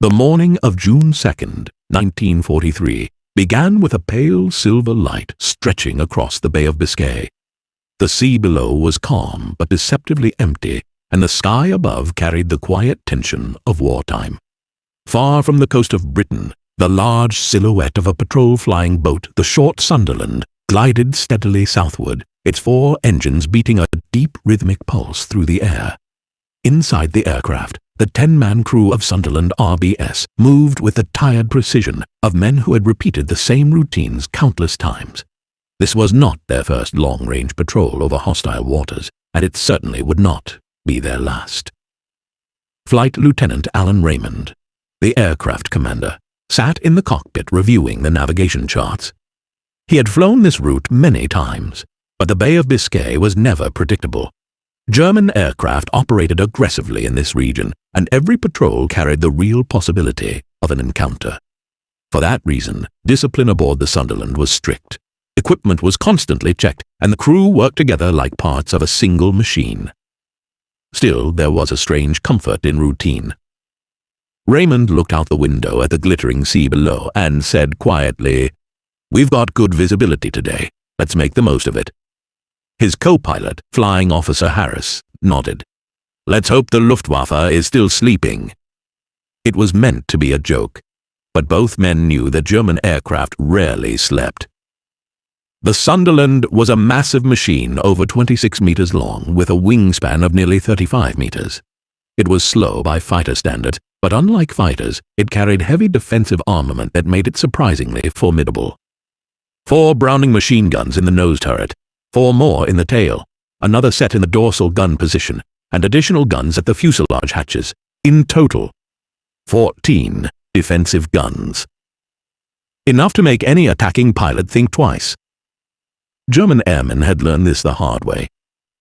The morning of June 2nd, 1943, began with a pale silver light stretching across the Bay of Biscay. The sea below was calm but deceptively empty, and the sky above carried the quiet tension of wartime. Far from the coast of Britain, the large silhouette of a patrol-flying boat, the short Sunderland, glided steadily southward, its 4 engines beating a deep rhythmic pulse through the air. Inside the aircraft, the 10-man crew of Sunderland RBS moved with the tired precision of men who had repeated the same routines countless times. This was not their first long-range patrol over hostile waters, and it certainly would not be their last. Flight Lieutenant Alan Raymond, the aircraft commander, sat in the cockpit reviewing the navigation charts. He had flown this route many times, but the Bay of Biscay was never predictable. German aircraft operated aggressively in this region, and every patrol carried the real possibility of an encounter. For that reason, discipline aboard the Sunderland was strict. Equipment was constantly checked, and the crew worked together like parts of a single machine. Still, there was a strange comfort in routine. Raymond looked out the window at the glittering sea below and said quietly, "We've got good visibility today. Let's make the most of it." His co-pilot, Flying Officer Harris, nodded. "Let's hope the Luftwaffe is still sleeping." It was meant to be a joke, but both men knew that German aircraft rarely slept. The Sunderland was a massive machine over 26 meters long with a wingspan of nearly 35 meters. It was slow by fighter standards, but unlike fighters, it carried heavy defensive armament that made it surprisingly formidable. 4 Browning machine guns in the nose turret, 4 more in the tail, another set in the dorsal gun position, and additional guns at the fuselage hatches. In total, 14 defensive guns. Enough to make any attacking pilot think twice. German airmen had learned this the hard way.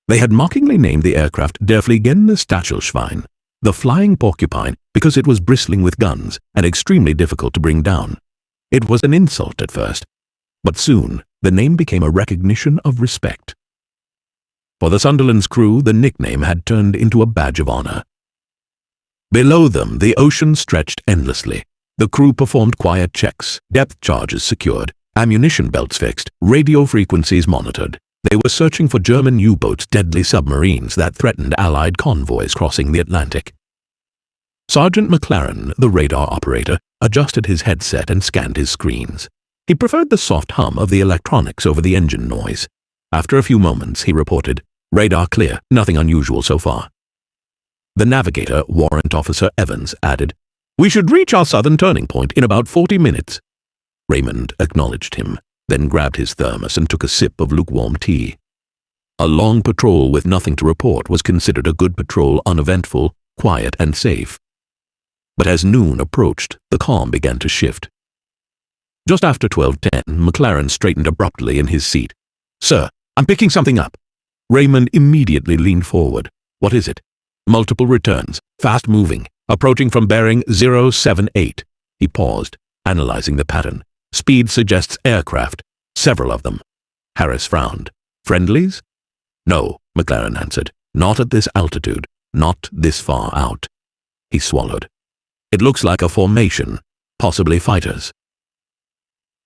They had mockingly named the aircraft Der fliegende Stachelschwein, the flying porcupine, because it was bristling with guns and extremely difficult to bring down. It was an insult at first, but soon the name became a recognition of respect. For the Sunderland's crew, the nickname had turned into a badge of honor. Below them, the ocean stretched endlessly. The crew performed quiet checks, depth charges secured, ammunition belts fixed, radio frequencies monitored. They were searching for German U-boats, deadly submarines that threatened Allied convoys crossing the Atlantic. Sergeant McLaren, the radar operator, adjusted his headset and scanned his screens. He preferred the soft hum of the electronics over the engine noise. After a few moments, he reported, "Radar clear, nothing unusual so far." The navigator, Warrant Officer Evans, added, "We should reach our southern turning point in about 40 minutes. Raymond acknowledged him, then grabbed his thermos and took a sip of lukewarm tea. A long patrol with nothing to report was considered a good patrol, uneventful, quiet, and safe. But as noon approached, the calm began to shift. Just after 12:10, McLaren straightened abruptly in his seat. "Sir, I'm picking something up." Raymond immediately leaned forward. "What is it?" "Multiple returns, fast-moving, approaching from bearing 078. He paused, analyzing the pattern. "Speed suggests aircraft, several of them." Harris frowned. "Friendlies?" "No," McLaren answered. "Not at this altitude, not this far out." He swallowed. "It looks like a formation, possibly fighters."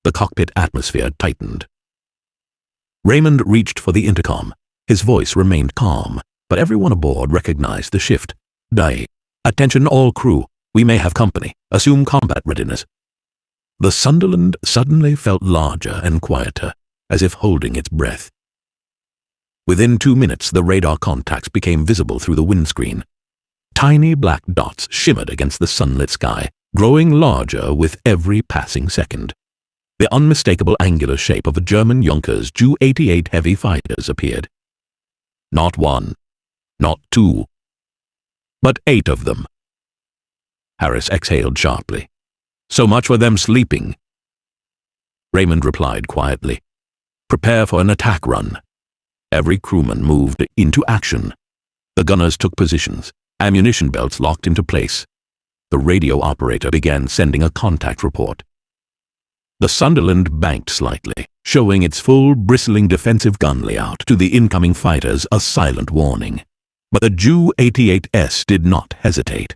The cockpit atmosphere tightened. Raymond reached for the intercom. His voice remained calm, but everyone aboard recognized the shift. "WWII. Attention all crew. We may have company. Assume combat readiness." The Sunderland suddenly felt larger and quieter, as if holding its breath. Within 2 minutes, the radar contacts became visible through the windscreen. Tiny black dots shimmered against the sunlit sky, growing larger with every passing second. The unmistakable angular shape of a German Junkers Ju-88 heavy fighters appeared. Not 1, not 2, but 8 of them. Harris exhaled sharply. "So much for them sleeping." Raymond replied quietly, "Prepare for an attack run." Every crewman moved into action. The gunners took positions, ammunition belts locked into place. The radio operator began sending a contact report. The Sunderland banked slightly, showing its full, bristling defensive gun layout to the incoming fighters, a silent warning. But the Ju-88S did not hesitate.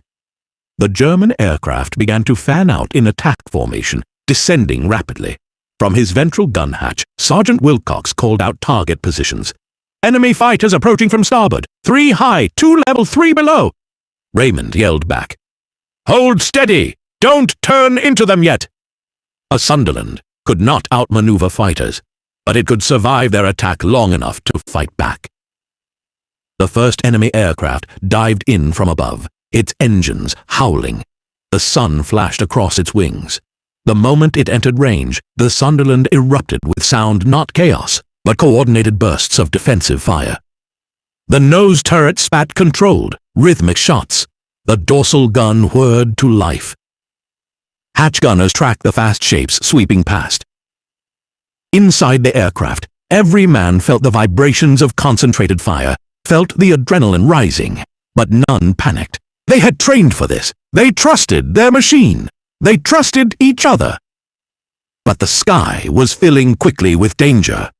The German aircraft began to fan out in attack formation, descending rapidly. From his ventral gun hatch, Sergeant Wilcox called out target positions. "Enemy fighters approaching from starboard! 3 high, 2 level, 3 below!" Raymond yelled back. "Hold steady! Don't turn into them yet!" A Sunderland could not outmaneuver fighters, but it could survive their attack long enough to fight back. The first enemy aircraft dived in from above, its engines howling. The sun flashed across its wings. The moment it entered range, the Sunderland erupted with sound, not chaos, but coordinated bursts of defensive fire. The nose turret spat controlled, rhythmic shots. The dorsal gun whirred to life. Hatch gunners tracked the fast shapes sweeping past. Inside the aircraft, every man felt the vibrations of concentrated fire, felt the adrenaline rising, but none panicked. They had trained for this. They trusted their machine. They trusted each other. But the sky was filling quickly with danger.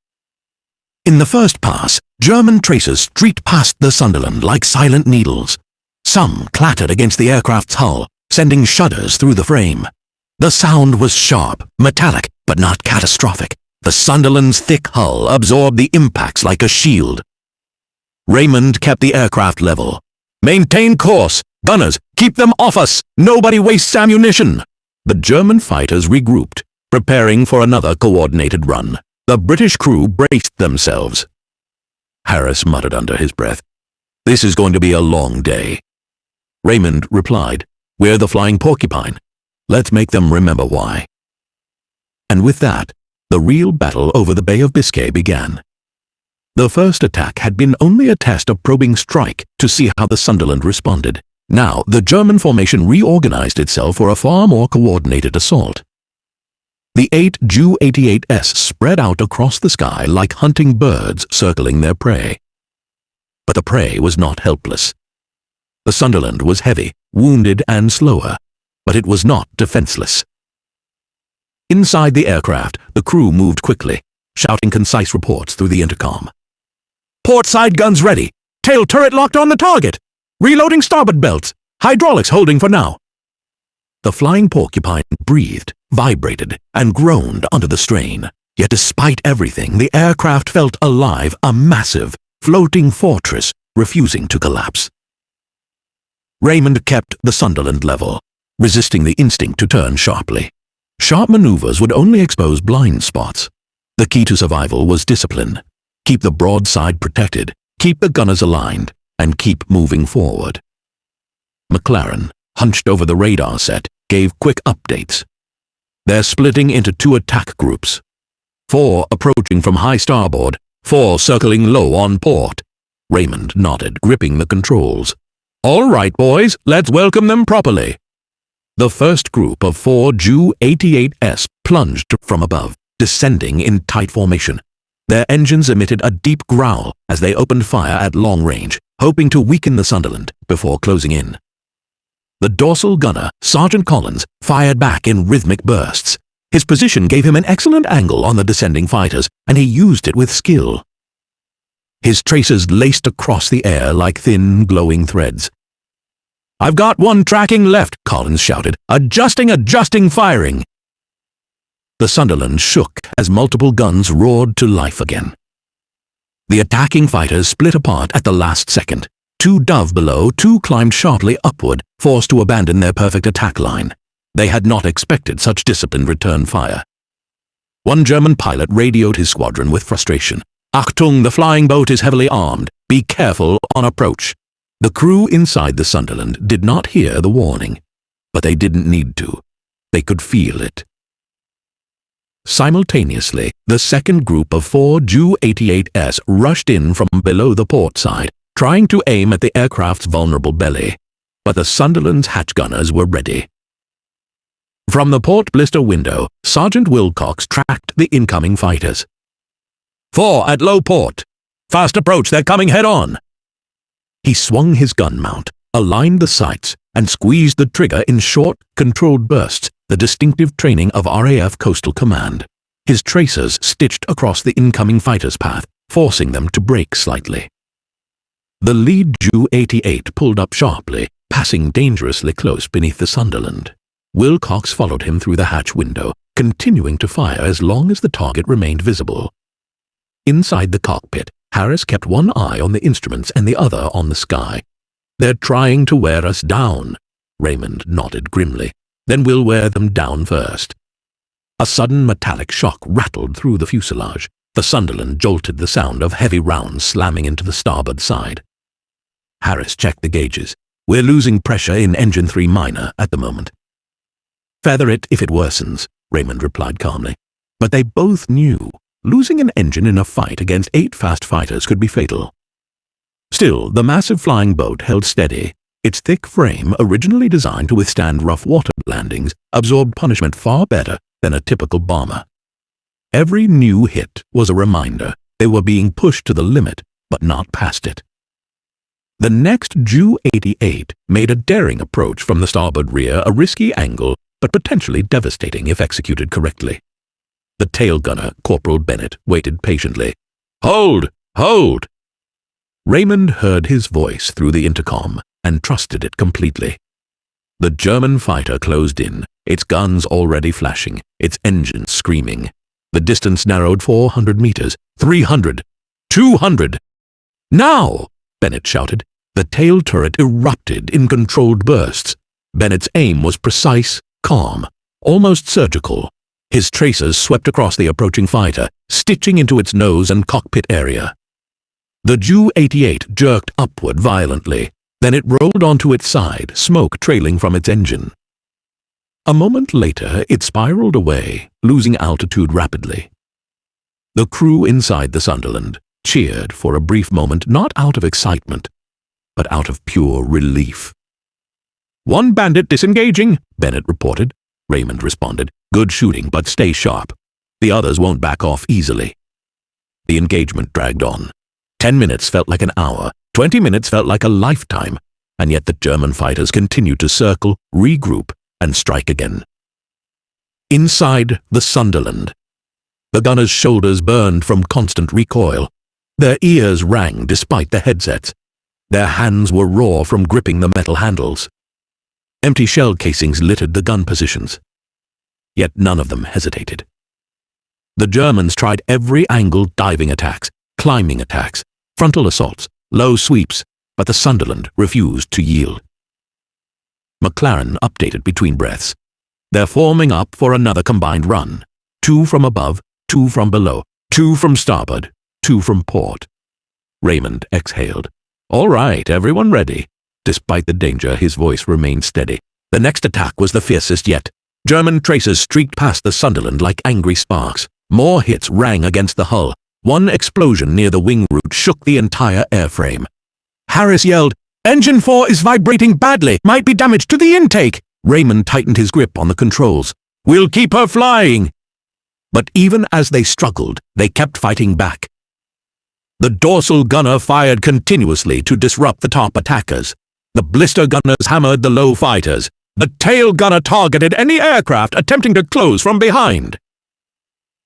In the first pass, German tracers streaked past the Sunderland like silent needles. Some clattered against the aircraft's hull, sending shudders through the frame. The sound was sharp, metallic, but not catastrophic. The Sunderland's thick hull absorbed the impacts like a shield. Raymond kept the aircraft level. "Maintain course! Gunners, keep them off us! Nobody wastes ammunition!" The German fighters regrouped, preparing for another coordinated run. The British crew braced themselves. Harris muttered under his breath, "This is going to be a long day." Raymond replied, "We're the Flying Porcupine. Let's make them remember why." And with that, the real battle over the Bay of Biscay began. The first attack had been only a test of probing strike to see how the Sunderland responded. Now, the German formation reorganized itself for a far more coordinated assault. The 8 Ju-88s spread out across the sky like hunting birds circling their prey. But the prey was not helpless. The Sunderland was heavy, wounded and slower, but it was not defenseless. Inside the aircraft, the crew moved quickly, shouting concise reports through the intercom. "Port side guns ready! Tail turret locked on the target! Reloading starboard belts! Hydraulics holding for now!" The Flying Porcupine breathed, vibrated, and groaned under the strain. Yet despite everything, the aircraft felt alive, a massive, floating fortress refusing to collapse. Raymond kept the Sunderland level, resisting the instinct to turn sharply. Sharp maneuvers would only expose blind spots. The key to survival was discipline. Keep the broadside protected, keep the gunners aligned, and keep moving forward. McLaren, hunched over the radar set, gave quick updates. They're splitting into 2 attack groups. 4 approaching from high starboard, 4 circling low on port. Raymond nodded, gripping the controls. "All right, boys, let's welcome them properly." The first group of 4 Ju-88s plunged from above, descending in tight formation. Their engines emitted a deep growl as they opened fire at long range, hoping to weaken the Sunderland before closing in. The dorsal gunner, Sergeant Collins, fired back in rhythmic bursts. His position gave him an excellent angle on the descending fighters, and he used it with skill. His tracers laced across the air like thin, glowing threads. "I've got 1 tracking left," Collins shouted. Adjusting, firing." The Sunderland shook as multiple guns roared to life again. The attacking fighters split apart at the last second. 2 dove below, 2 climbed sharply upward, forced to abandon their perfect attack line. They had not expected such disciplined return fire. One German pilot radioed his squadron with frustration. "Achtung, the flying boat is heavily armed. Be careful on approach." The crew inside the Sunderland did not hear the warning, but they didn't need to. They could feel it. Simultaneously, the second group of 4 Ju-88s rushed in from below the port side, trying to aim at the aircraft's vulnerable belly. But the Sunderland's hatch gunners were ready. From the port blister window, Sergeant Wilcox tracked the incoming fighters. 4 at low port. Fast approach, they're coming head-on." He swung his gun mount, aligned the sights, and squeezed the trigger in short, controlled bursts, the distinctive training of RAF Coastal Command. His tracers stitched across the incoming fighters' path, forcing them to brake slightly. The lead Ju-88 pulled up sharply, passing dangerously close beneath the Sunderland. Wilcox followed him through the hatch window, continuing to fire as long as the target remained visible. Inside the cockpit, Harris kept one eye on the instruments and the other on the sky. "They're trying to wear us down," Raymond nodded grimly. "Then we'll wear them down first." A sudden metallic shock rattled through the fuselage. The Sunderland jolted, the sound of heavy rounds slamming into the starboard side. Harris checked the gauges. "We're losing pressure in engine 3 minor at the moment." "Feather it if it worsens," Raymond replied calmly. But they both knew losing an engine in a fight against 8 fast fighters could be fatal. Still, the massive flying boat held steady. Its thick frame, originally designed to withstand rough water landings, absorbed punishment far better than a typical bomber. Every new hit was a reminder they were being pushed to the limit, but not past it. The next Ju-88 made a daring approach from the starboard rear, a risky angle, but potentially devastating if executed correctly. The tail gunner, Corporal Bennett, waited patiently. "Hold! Hold!" Raymond heard his voice through the intercom and trusted it completely. The German fighter closed in, its guns already flashing, its engines screaming. The distance narrowed 400 meters, 300, 200. "Now!" Bennett shouted. The tail turret erupted in controlled bursts. Bennett's aim was precise, calm, almost surgical. His tracers swept across the approaching fighter, stitching into its nose and cockpit area. The Ju-88 jerked upward violently. Then it rolled onto its side, smoke trailing from its engine. A moment later, it spiraled away, losing altitude rapidly. The crew inside the Sunderland cheered for a brief moment, not out of excitement, but out of pure relief. "One bandit disengaging," Bennett reported. Raymond responded, "Good shooting, but stay sharp. The others won't back off easily." The engagement dragged on. 10 minutes felt like an hour, 20 minutes felt like a lifetime, and yet the German fighters continued to circle, regroup, and strike again. Inside the Sunderland, the gunners' shoulders burned from constant recoil. Their ears rang despite the headsets. Their hands were raw from gripping the metal handles. Empty shell casings littered the gun positions. Yet none of them hesitated. The Germans tried every angle: diving attacks, climbing attacks, frontal assaults, low sweeps, but the Sunderland refused to yield. McLaren updated between breaths. "They're forming up for another combined run. 2 from above, 2 from below, 2 from starboard, 2 from port." Raymond exhaled. "All right, everyone ready?" Despite the danger, his voice remained steady. The next attack was the fiercest yet. German tracers streaked past the Sunderland like angry sparks. More hits rang against the hull. One explosion near the wing root shook the entire airframe. Harris yelled, "Engine 4 is vibrating badly. Might be damage to the intake." Raymond tightened his grip on the controls. "We'll keep her flying." But even as they struggled, they kept fighting back. The dorsal gunner fired continuously to disrupt the top attackers. The blister gunners hammered the low fighters. The tail gunner targeted any aircraft attempting to close from behind.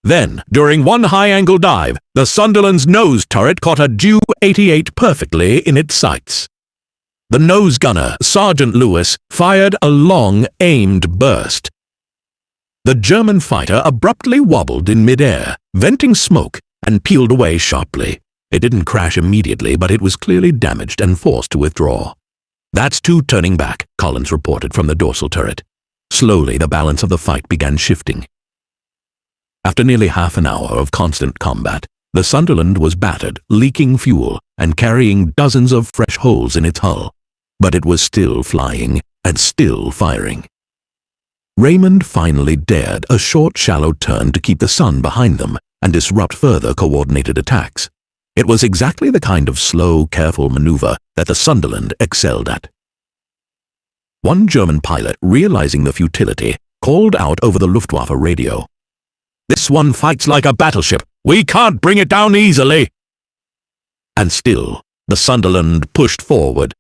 Then, during one high-angle dive, the Sunderland's nose turret caught a Ju-88 perfectly in its sights. The nose gunner, Sergeant Lewis, fired a long, aimed burst. The German fighter abruptly wobbled in midair, venting smoke, and peeled away sharply. It didn't crash immediately, but it was clearly damaged and forced to withdraw. "That's 2 turning back," Collins reported from the dorsal turret. Slowly, the balance of the fight began shifting. After nearly half an hour of constant combat, the Sunderland was battered, leaking fuel, and carrying dozens of fresh holes in its hull. But it was still flying, and still firing. Raymond finally dared a short, shallow turn to keep the sun behind them and disrupt further coordinated attacks. It was exactly the kind of slow, careful maneuver that the Sunderland excelled at. One German pilot, realizing the futility, called out over the Luftwaffe radio, "This one fights like a battleship. We can't bring it down easily." And still, the Sunderland pushed forward.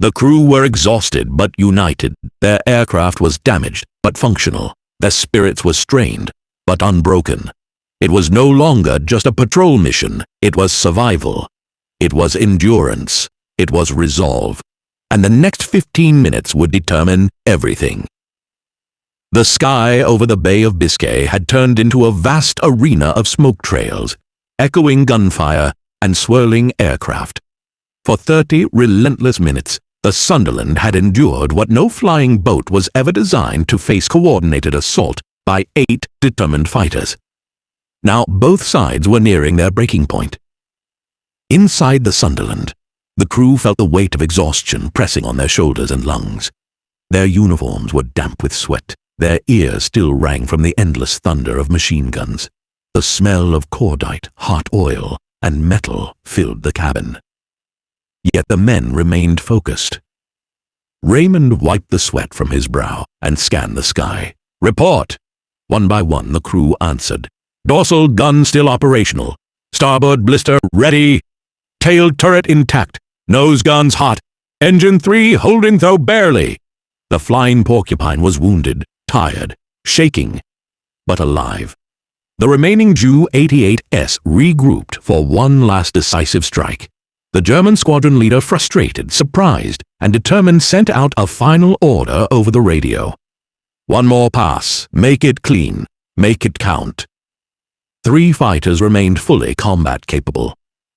The crew were exhausted but united. Their aircraft was damaged but functional. Their spirits were strained but unbroken. It was no longer just a patrol mission. It was survival. It was endurance. It was resolve. and the next 15 minutes would determine everything. The sky over the Bay of Biscay had turned into a vast arena of smoke trails, echoing gunfire and swirling aircraft. For 30 relentless minutes, the Sunderland had endured what no flying boat was ever designed to face: coordinated assault by 8 determined fighters. Now both sides were nearing their breaking point. Inside the Sunderland, the crew felt the weight of exhaustion pressing on their shoulders and lungs. Their uniforms were damp with sweat. Their ears still rang from the endless thunder of machine guns. The smell of cordite, hot oil, and metal filled the cabin. Yet the men remained focused. Raymond wiped the sweat from his brow and scanned the sky. "Report!" One by one the crew answered. "Dorsal gun still operational. Starboard blister ready. Tail turret intact. Nose guns hot. Engine 3 holding though barely." The flying porcupine was wounded, tired, shaking, but alive. The remaining Ju-88S regrouped for one last decisive strike. The German squadron leader, frustrated, surprised, and determined, sent out a final order over the radio. "One more pass. Make it clean. Make it count." 3 fighters remained fully combat capable.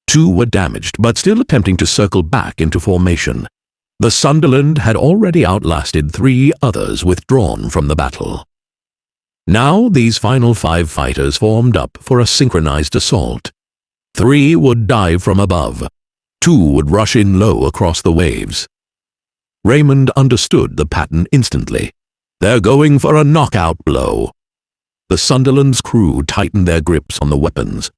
2 were damaged, but still attempting to circle back into formation. The Sunderland had already outlasted 3 others withdrawn from the battle. Now these final 5 fighters formed up for a synchronized assault. 3 would dive from above. 2 would rush in low across the waves. Raymond understood the pattern instantly. They're going for a knockout blow. The Sunderland's crew tightened their grips on the weapons.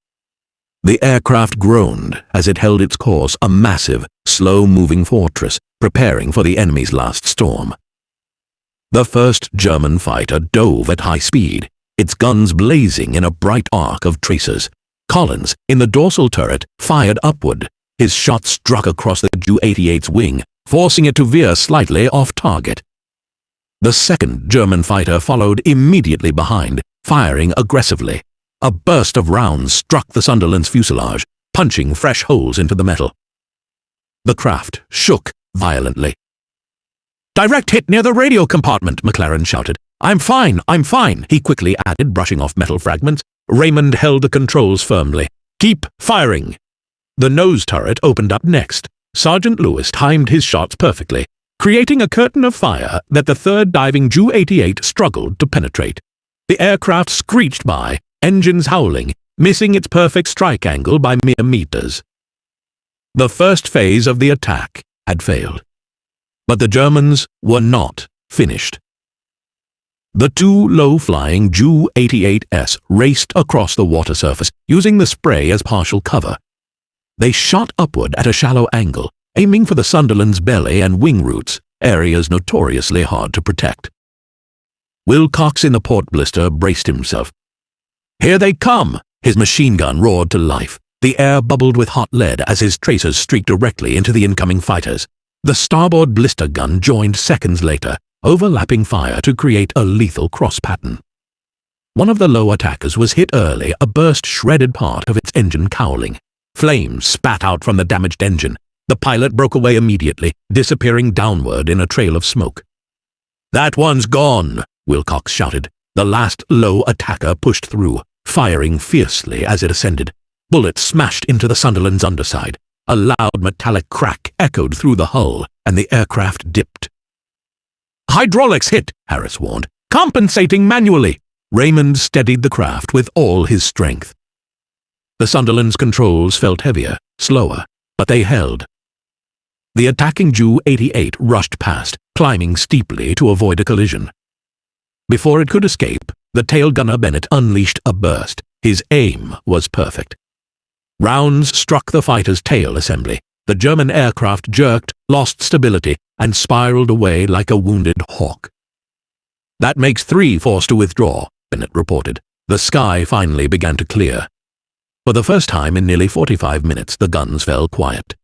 The aircraft groaned as it held its course, a massive, slow-moving fortress, preparing for the enemy's last storm. The first German fighter dove at high speed, its guns blazing in a bright arc of tracers. Collins, in the dorsal turret, fired upward. His shot struck across the Ju-88's wing, forcing it to veer slightly off target. The second German fighter followed immediately behind, firing aggressively. A burst of rounds struck the Sunderland's fuselage, punching fresh holes into the metal. The craft shook violently. "Direct hit near the radio compartment," McLaren shouted. I'm fine," he quickly added, brushing off metal fragments. Raymond held the controls firmly. "Keep firing." The nose turret opened up next. Sergeant Lewis timed his shots perfectly, creating a curtain of fire that the third diving Ju-88 struggled to penetrate. The aircraft screeched by, engines howling, missing its perfect strike angle by mere meters. The first phase of the attack had failed. But the Germans were not finished. The 2 low-flying Ju-88S raced across the water surface, using the spray as partial cover. They shot upward at a shallow angle, aiming for the Sunderland's belly and wing roots, areas notoriously hard to protect. Wilcox in the port blister braced himself. "Here they come!" His machine gun roared to life. The air bubbled with hot lead as his tracers streaked directly into the incoming fighters. The starboard blister gun joined seconds later, overlapping fire to create a lethal cross pattern. One of the low attackers was hit early, a burst shredded part of its engine cowling. Flames spat out from the damaged engine. The pilot broke away immediately, disappearing downward in a trail of smoke. "That one's gone," Wilcox shouted. The last low attacker pushed through, firing fiercely as it ascended. Bullets smashed into the Sunderland's underside. A loud metallic crack echoed through the hull, and the aircraft dipped. "Hydraulics hit," Harris warned. "Compensating manually." Raymond steadied the craft with all his strength. The Sunderland's controls felt heavier, slower, but they held. The attacking Ju-88 rushed past, climbing steeply to avoid a collision. Before it could escape, the tail gunner Bennett unleashed a burst. His aim was perfect. Rounds struck the fighter's tail assembly. The German aircraft jerked, lost stability, and spiraled away like a wounded hawk. "That makes 3 forced to withdraw," Bennett reported. The sky finally began to clear. For the first time in nearly 45 minutes, the guns fell quiet.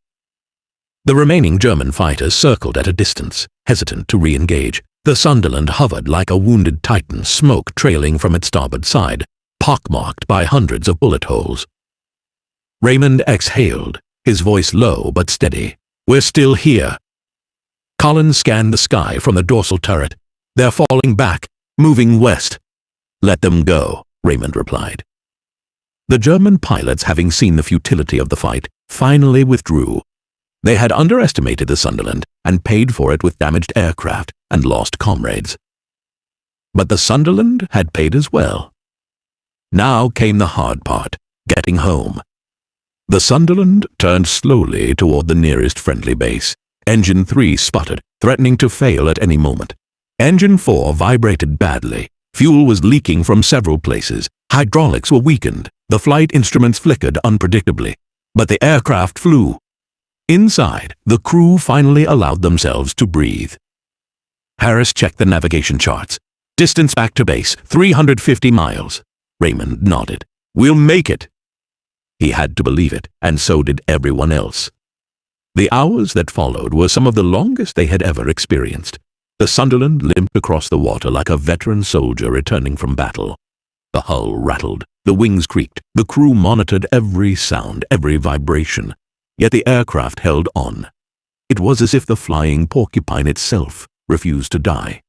The remaining German fighters circled at a distance, hesitant to re-engage. The Sunderland hovered like a wounded titan, smoke trailing from its starboard side, pockmarked by hundreds of bullet holes. Raymond exhaled, his voice low but steady. "We're still here." Collins scanned the sky from the dorsal turret. "They're falling back, moving west." "Let them go," Raymond replied. The German pilots, having seen the futility of the fight, finally withdrew. They had underestimated the Sunderland and paid for it with damaged aircraft and lost comrades. But the Sunderland had paid as well. Now came the hard part, getting home. The Sunderland turned slowly toward the nearest friendly base. Engine 3 sputtered, threatening to fail at any moment. Engine 4 vibrated badly. Fuel was leaking from several places. Hydraulics were weakened. The flight instruments flickered unpredictably. But the aircraft flew. Inside, the crew finally allowed themselves to breathe. Harris checked the navigation charts. "Distance back to base, 350 miles. Raymond nodded. "We'll make it." He had to believe it, and so did everyone else. The hours that followed were some of the longest they had ever experienced. The Sunderland limped across the water like a veteran soldier returning from battle. The hull rattled, the wings creaked, the crew monitored every sound, every vibration. Yet the aircraft held on. It was as if the flying porcupine itself refused to die.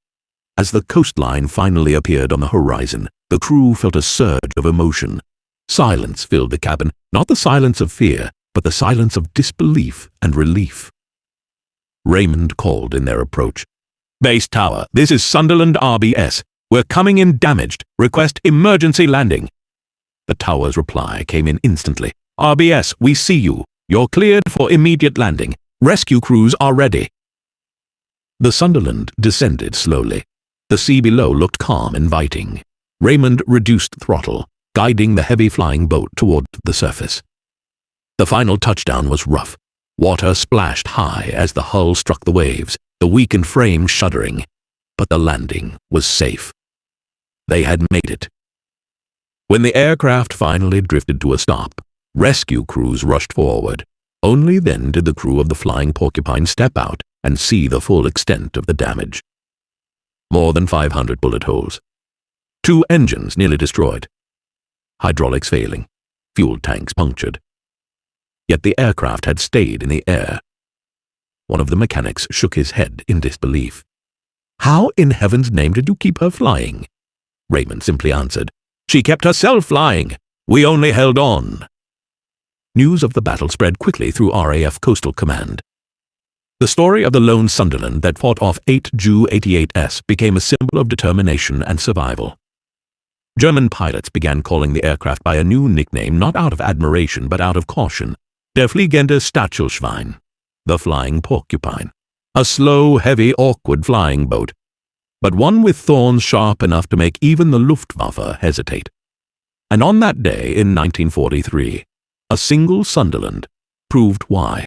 As the coastline finally appeared on the horizon, the crew felt a surge of emotion. Silence filled the cabin, not the silence of fear, but the silence of disbelief and relief. Raymond called in their approach. "Base Tower, this is Sunderland RBS. We're coming in damaged. Request emergency landing." The tower's reply came in instantly. "RBS, we see you. You're cleared for immediate landing. Rescue crews are ready." The Sunderland descended slowly. The sea below looked calm, inviting. Raymond reduced throttle, guiding the heavy flying boat toward the surface. The final touchdown was rough. Water splashed high as the hull struck the waves, the weakened frame shuddering. But the landing was safe. They had made it. When the aircraft finally drifted to a stop, rescue crews rushed forward. Only then did the crew of the Flying Porcupine step out and see the full extent of the damage. More than 500 bullet holes. 2 engines nearly destroyed. Hydraulics failing. Fuel tanks punctured. Yet the aircraft had stayed in the air. One of the mechanics shook his head in disbelief. "How in heaven's name did you keep her flying?" Raymond simply answered, "She kept herself flying. We only held on." News of the battle spread quickly through RAF Coastal Command. The story of the lone Sunderland that fought off 8 Ju-88s became a symbol of determination and survival. German pilots began calling the aircraft by a new nickname not out of admiration but out of caution. Der fliegende Stachelschwein, the flying porcupine. A slow, heavy, awkward flying boat, but one with thorns sharp enough to make even the Luftwaffe hesitate. And on that day in 1943, a single Sunderland proved why.